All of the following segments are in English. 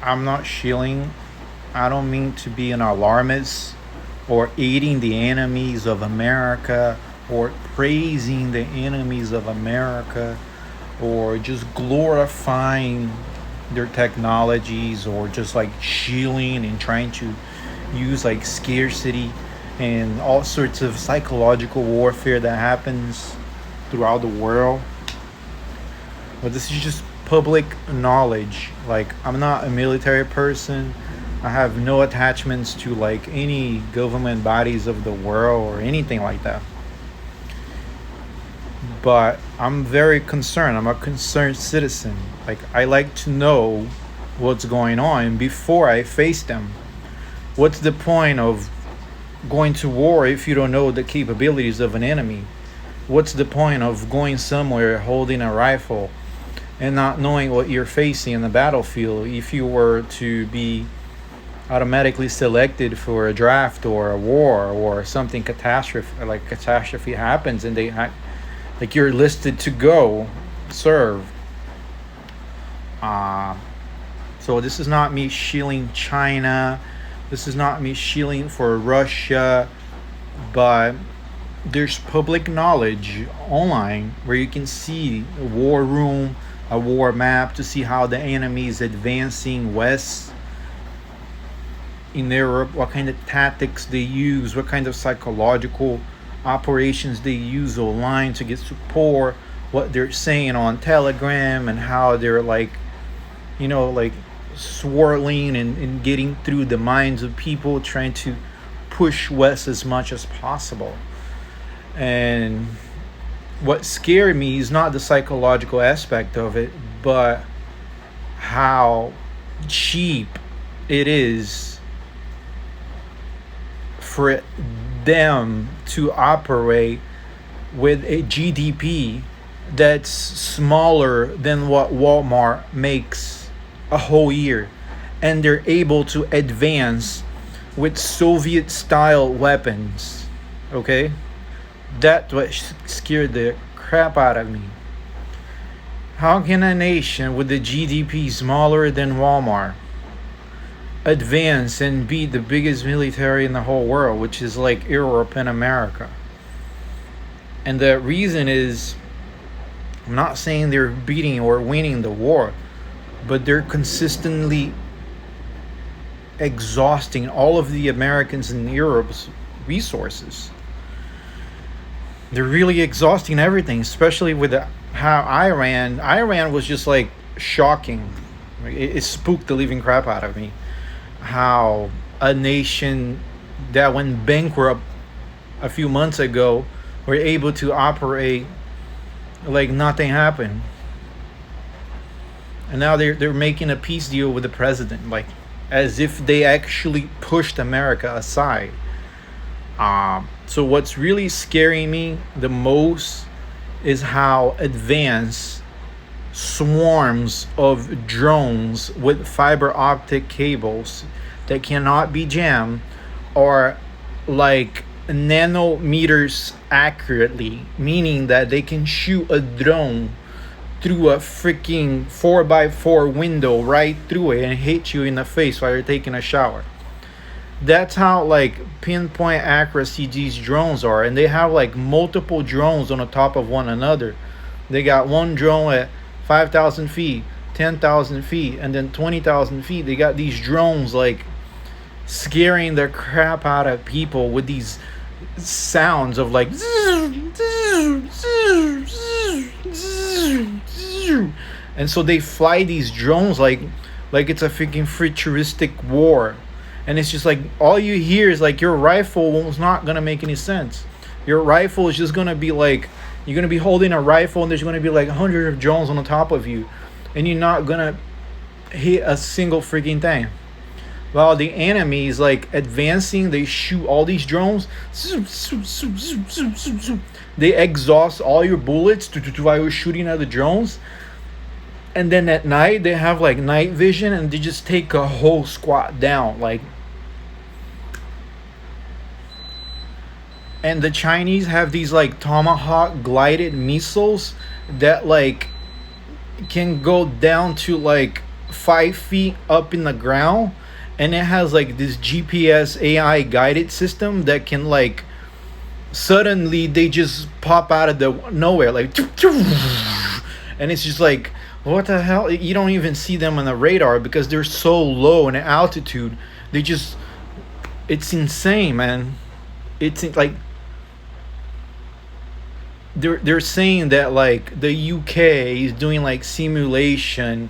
I'm not shilling. I don't mean to be an alarmist or aiding the enemies of America or praising the enemies of America or just glorifying their technologies or just like shielding and trying to use like scarcity and all sorts of psychological warfare that happens throughout the world. But this is just public knowledge. Like, I'm not a military person. I have no attachments to like any government bodies of the world or anything like that. But I'm very concerned. I'm a concerned citizen. Like, I like to know what's going on before I face them. What's the point of going to war if you don't know the capabilities of an enemy? What's the point of going somewhere holding a rifle and not knowing what you're facing in the battlefield if you were to be automatically selected for a draft or a war or something catastrophe happens and like you're listed to go serve. So this is not me shilling China. This is not me shilling for Russia, but there's public knowledge online where you can see a war room, a war map to see how the enemy is advancing west in Europe, what kind of tactics they use, what kind of psychological operations they use online to get support, what they're saying on Telegram, and how they're like, like swirling and getting through the minds of people, trying to push west as much as possible. And what scared me is not the psychological aspect of it, but how cheap it is for them to operate with a GDP that's smaller than what Walmart makes a whole year, and they're able to advance with Soviet style weapons. Okay, that's what scared the crap out of me. How can a nation with a GDP smaller than Walmart advance and be the biggest military in the whole world, which is like Europe and America? And the reason is, I'm not saying they're beating or winning the war, but they're consistently exhausting all of the Americans and Europe's resources. They're really exhausting everything, especially with how Iran was just like shocking. It spooked the living crap out of me. How a nation that went bankrupt a few months ago were able to operate like nothing happened. And now they're making a peace deal with the president, like as if they actually pushed America aside. So what's really scaring me the most is how advanced swarms of drones with fiber optic cables that cannot be jammed are like nanometers accurately, meaning that they can shoot a drone through a freaking 4x4 window right through it and hit you in the face while you're taking a shower. That's how like pinpoint accuracy these drones are, and they have like multiple drones on the top of one another. They got one drone at 5,000 feet, 10,000 feet, and then 20,000 feet. They got these drones like scaring the crap out of people with these sounds of like and so they fly these drones like it's a freaking futuristic war. And it's just like all you hear is like your rifle is not gonna make any sense. Your rifle is just gonna be like, you're gonna be holding a rifle and there's gonna be like hundreds of drones on the top of you, and you're not gonna hit a single freaking thing. While the enemy is like advancing, they shoot all these drones. They exhaust all your bullets while you're shooting at the drones. And then at night they have like night vision and they just take a whole squad down. Like, and the Chinese have these like Tomahawk glided missiles that like can go down to like 5 feet up in the ground, and it has like this GPS AI guided system that can like suddenly they just pop out of the nowhere like and it's just like what the hell, you don't even see them on the radar because they're so low in altitude. They just, it's insane, man. It's like they're saying that like the UK is doing like simulation,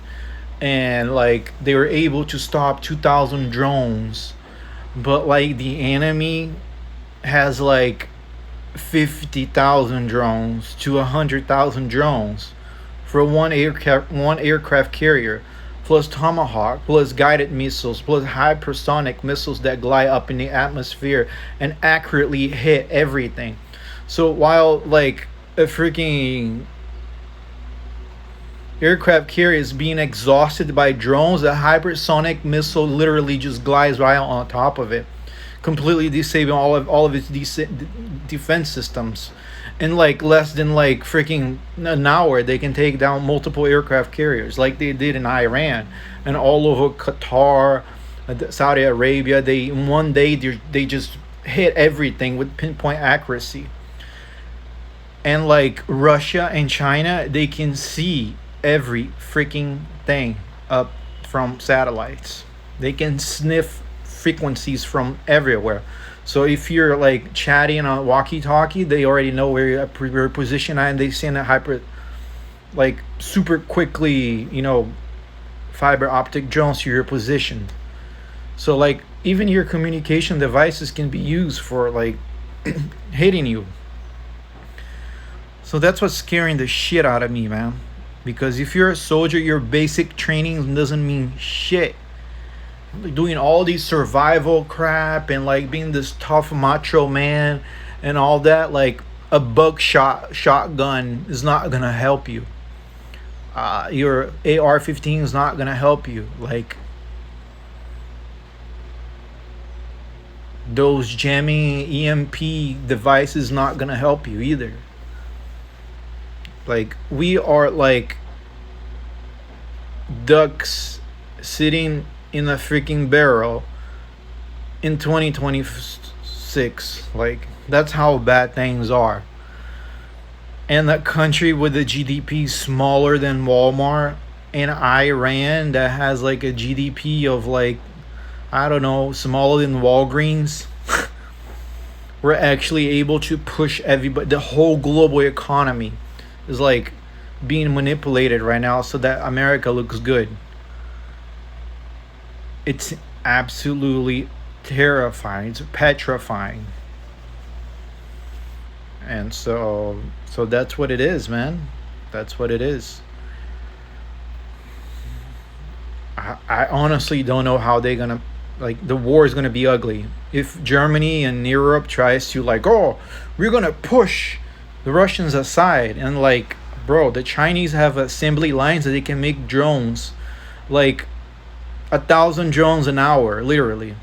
and like they were able to stop 2,000 drones, but like the enemy has like 50,000 drones to 100,000 drones for one aircraft carrier, plus Tomahawk, plus guided missiles, plus hypersonic missiles that glide up in the atmosphere and accurately hit everything. So while like a freaking aircraft carrier is being exhausted by drones, a hypersonic missile literally just glides right on top of it, completely disabling all of its defense systems. In like less than like freaking an hour, they can take down multiple aircraft carriers, like they did in Iran and all over Qatar, Saudi Arabia. They in one day they just hit everything with pinpoint accuracy. And like Russia and China, they can see every freaking thing up from satellites. They can sniff frequencies from everywhere. So if you're like chatting on walkie-talkie, they already know where your position at, and they send a like super quickly, fiber optic drones to your position. So like even your communication devices can be used for like hitting you. So that's what's scaring the shit out of me, man. Because if you're a soldier, your basic training doesn't mean shit. Doing all these survival crap and like being this tough macho man and all that, like a shotgun is not gonna help you. Your AR-15 is not gonna help you. Like those jamming EMP devices not gonna help you either. Like we are like ducks sitting in a freaking barrel in 2026. Like that's how bad things are. And a country with a GDP smaller than Walmart, and Iran that has like a GDP of like, I don't know, smaller than Walgreens. We're actually able to push everybody. The whole global economy is like being manipulated right now so that America looks good. It's absolutely terrifying. It's petrifying. And so that's what it is, man. That's what it is. I honestly don't know how they're gonna, like, the war is gonna be ugly if Germany and Europe tries to like, oh, we're gonna push the Russians aside, and like, bro, the Chinese have assembly lines that they can make drones like 1,000 drones an hour, literally.